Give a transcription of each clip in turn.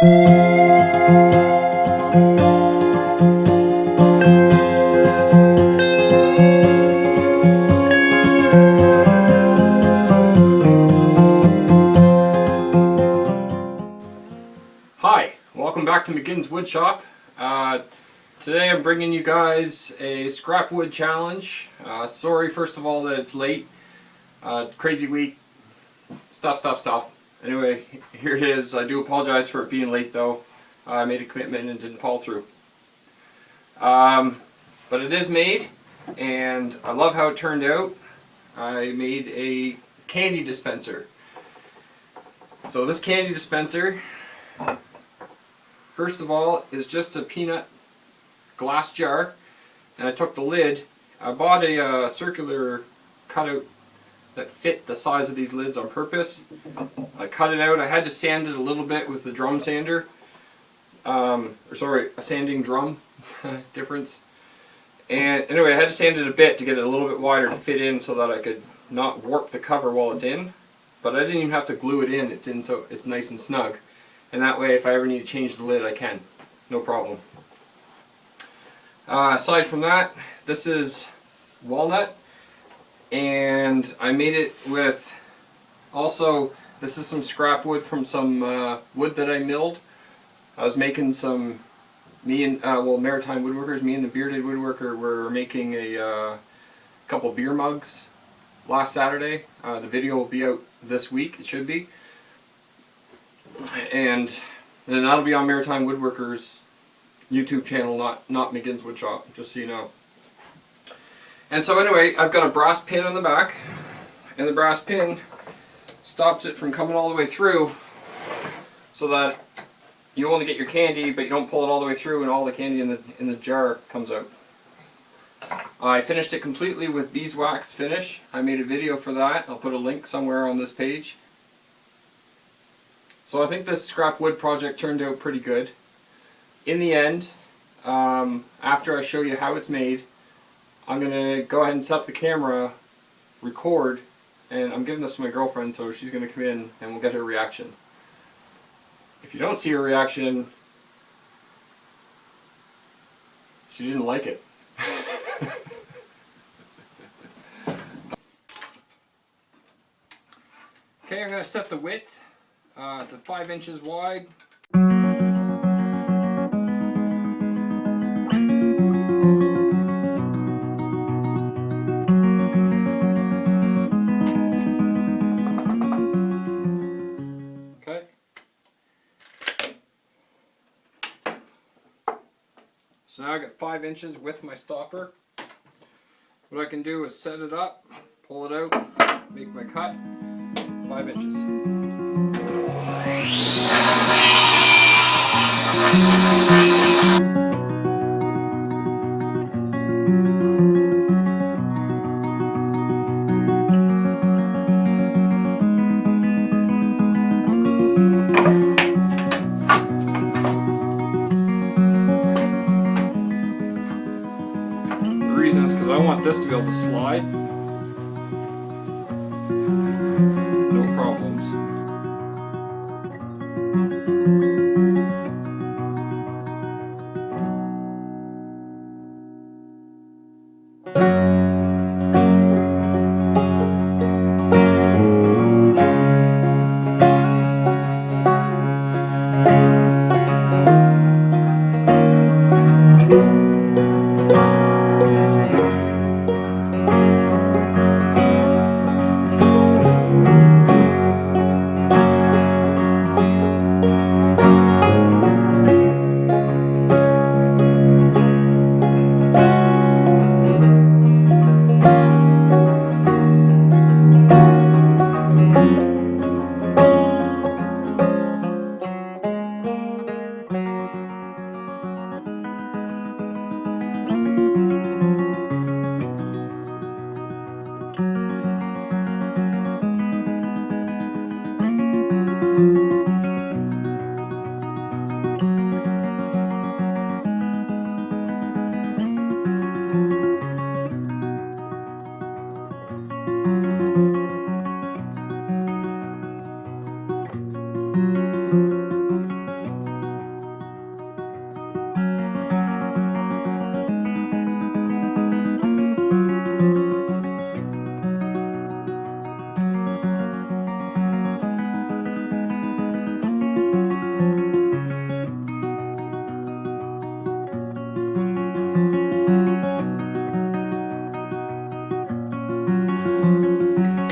Hi, welcome back to McGinn's Woodshop. Today I'm bringing you guys a scrap wood challenge. Sorry first of all that it's late. Crazy week. Stuff. Anyway, here it is. I do apologize for it being late though. I made a commitment and didn't follow through. But it is made and I love how it turned out. I made a candy dispenser. So this candy dispenser, first of all, is just a peanut glass jar, and I took the lid. I bought a circular cutout that fit the size of these lids on purpose. I cut it out. I had to sand it a little bit with the drum sander. A sanding drum difference. And anyway, I had to sand it a bit to get it a little bit wider to fit in so that I could not warp the cover while it's in. But I didn't even have to glue it in. It's in so it's nice and snug. And that way, if I ever need to change the lid, I can. No problem. Aside from that, this is walnut. And I made it with, also, this is some scrap wood from some wood that I milled. I was making some, Maritime Woodworkers, me and the Bearded Woodworker were making a couple beer mugs last Saturday. The video will be out this week, it should be. And then that'll be on Maritime Woodworkers YouTube channel, not McGinn's Woodshop, just so you know. And so anyway, I've got a brass pin on the back, and the brass pin stops it from coming all the way through so that you only get your candy, but you don't pull it all the way through and all the candy in the jar comes out. I finished it completely with beeswax finish. I made a video for that. I'll put a link somewhere on this page. So I think this scrap wood project turned out pretty good. In the end, after I show you how it's made, I'm going to go ahead and set up the camera, record, and I'm giving this to my girlfriend, so she's going to come in and we'll get her reaction. If you don't see her reaction, she didn't like it. Okay, I'm going to set the width to 5 inches wide. Okay. So now I got 5 inches with my stopper. What I can do is set it up, pull it out, make my cut, 5 inches. The reason is because I want this to be able to slide. No problems.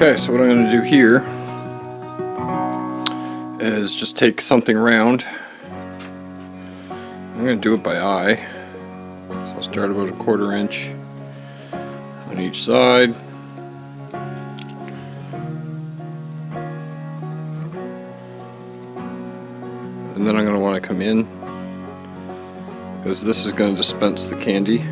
Okay, so what I'm going to do here is just take something round. I'm going to do it by eye. So I'll start about 1/4 inch on each side. And then I'm going to want to come in, because this is going to dispense the candy.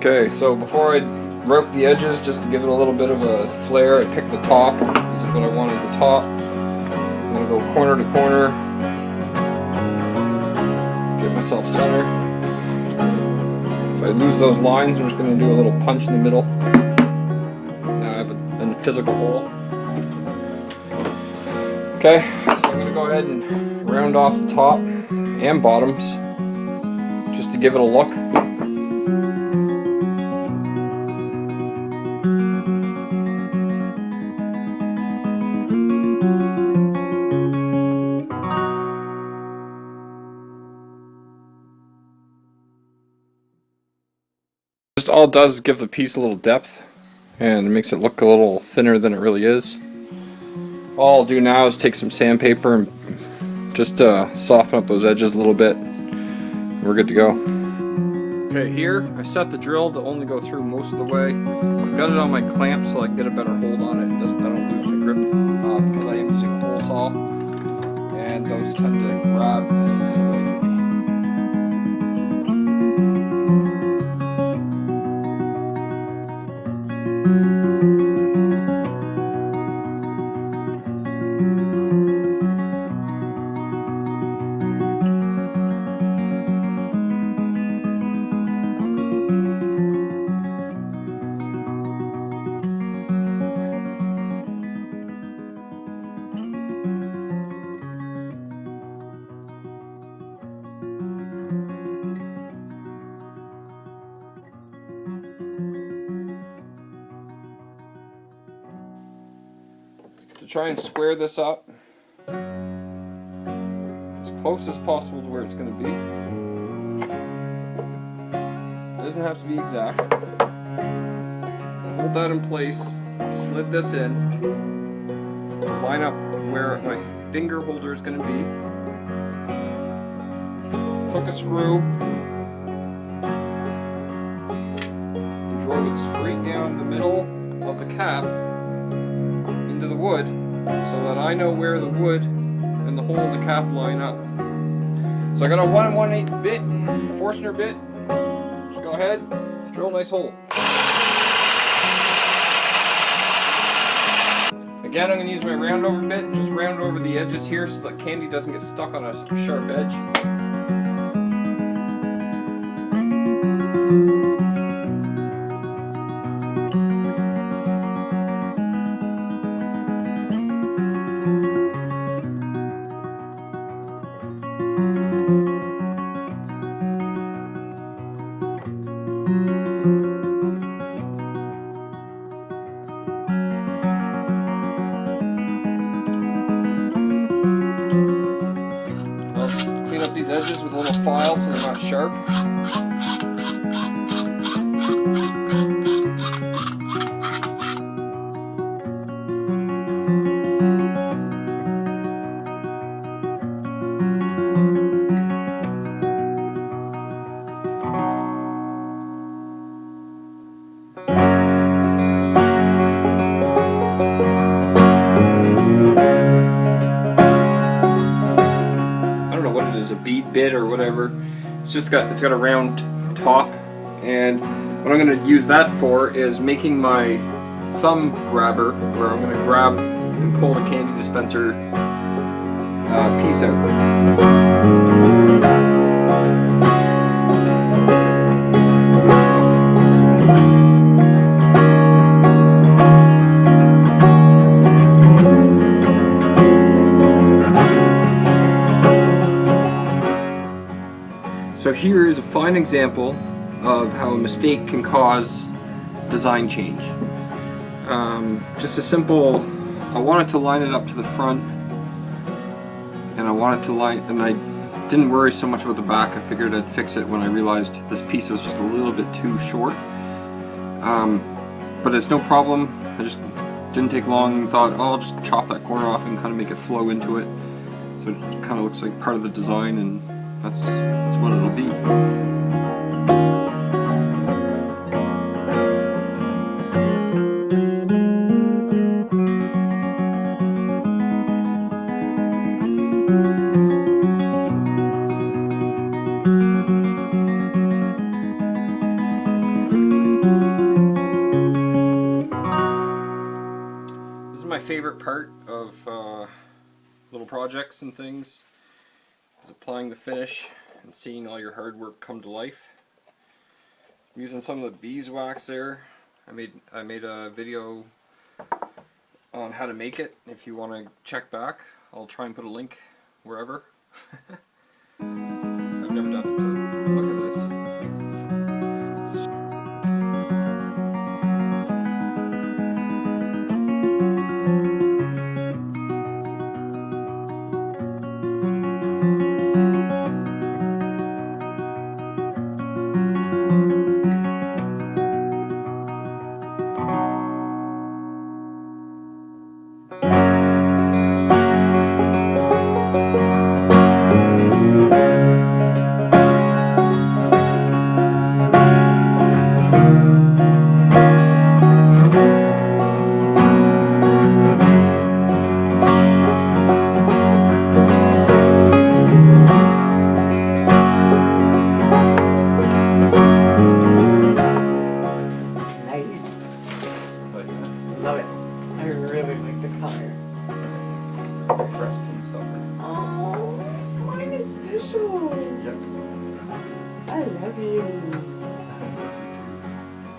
Okay, so before I broke the edges, just to give it a little bit of a flare, I picked the top. This is what I want as the top. I'm going to go corner to corner, get myself center. If I lose those lines, I'm just going to do a little punch in the middle. Now I have a physical hole. Okay, so I'm going to go ahead and round off the top and bottoms, just to give it a look. Just all it does is give the piece a little depth and it makes it look a little thinner than it really is. All I'll do now is take some sandpaper and just soften up those edges a little bit. We're good to go. Okay, here I set the drill to only go through most of the way. I've got it on my clamp so I can get a better hold on it. I don't lose my grip because I am using a hole saw, and those tend to grab and get away from me. To try and square this up as close as possible to where it's going to be. It doesn't have to be exact. Hold that in place, slid this in, line up where my finger holder is going to be. Took a screw and drove it straight down the middle of the cap into the wood, so that I know where the wood and the hole in the cap line up. So I got a 1 1/8 bit, Forstner bit. Just go ahead, drill a nice hole. Again, I'm going to use my round over bit and just round over the edges here so that candy doesn't get stuck on a sharp edge. These edges with a little file so they're not sharp. Bit or whatever. It's got a round top, and what I'm going to use that for is making my thumb grabber, where I'm going to grab and pull the candy dispenser piece out. Now here is a fine example of how a mistake can cause design change. Just a simple, I wanted to line it up to the front, and I didn't worry so much about the back. I figured I'd fix it when I realized this piece was just a little bit too short. But it's no problem. I just didn't take long and thought, oh, I'll just chop that corner off and kind of make it flow into it. So it kind of looks like part of the design, and that's what it'll be. This is my favorite part of little projects and things, is applying the finish and seeing all your hard work come to life. I'm using some of the beeswax there. I made a video on how to make it. If you want to check back, I'll try and put a link wherever. I've never done it, so look at this. Love it. I really like the color. Pressed and stuff. Oh, mine is special. Yep. I love you.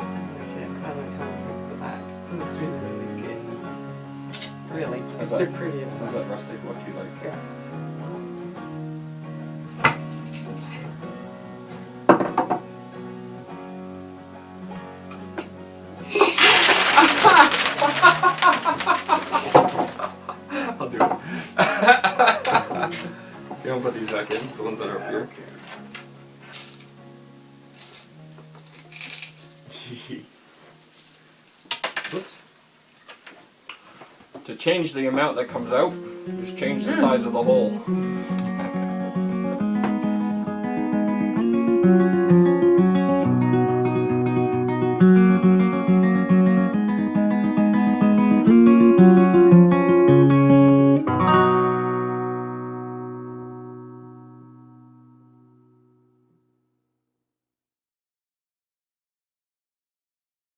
I like how it fits the back. It looks really, really good. Really, it's too pretty. Is that rustic look you like? Yeah. I'll do it. You don't put these back in, the ones that are up here. Oops. To change the amount that comes out, just change the size of the hole.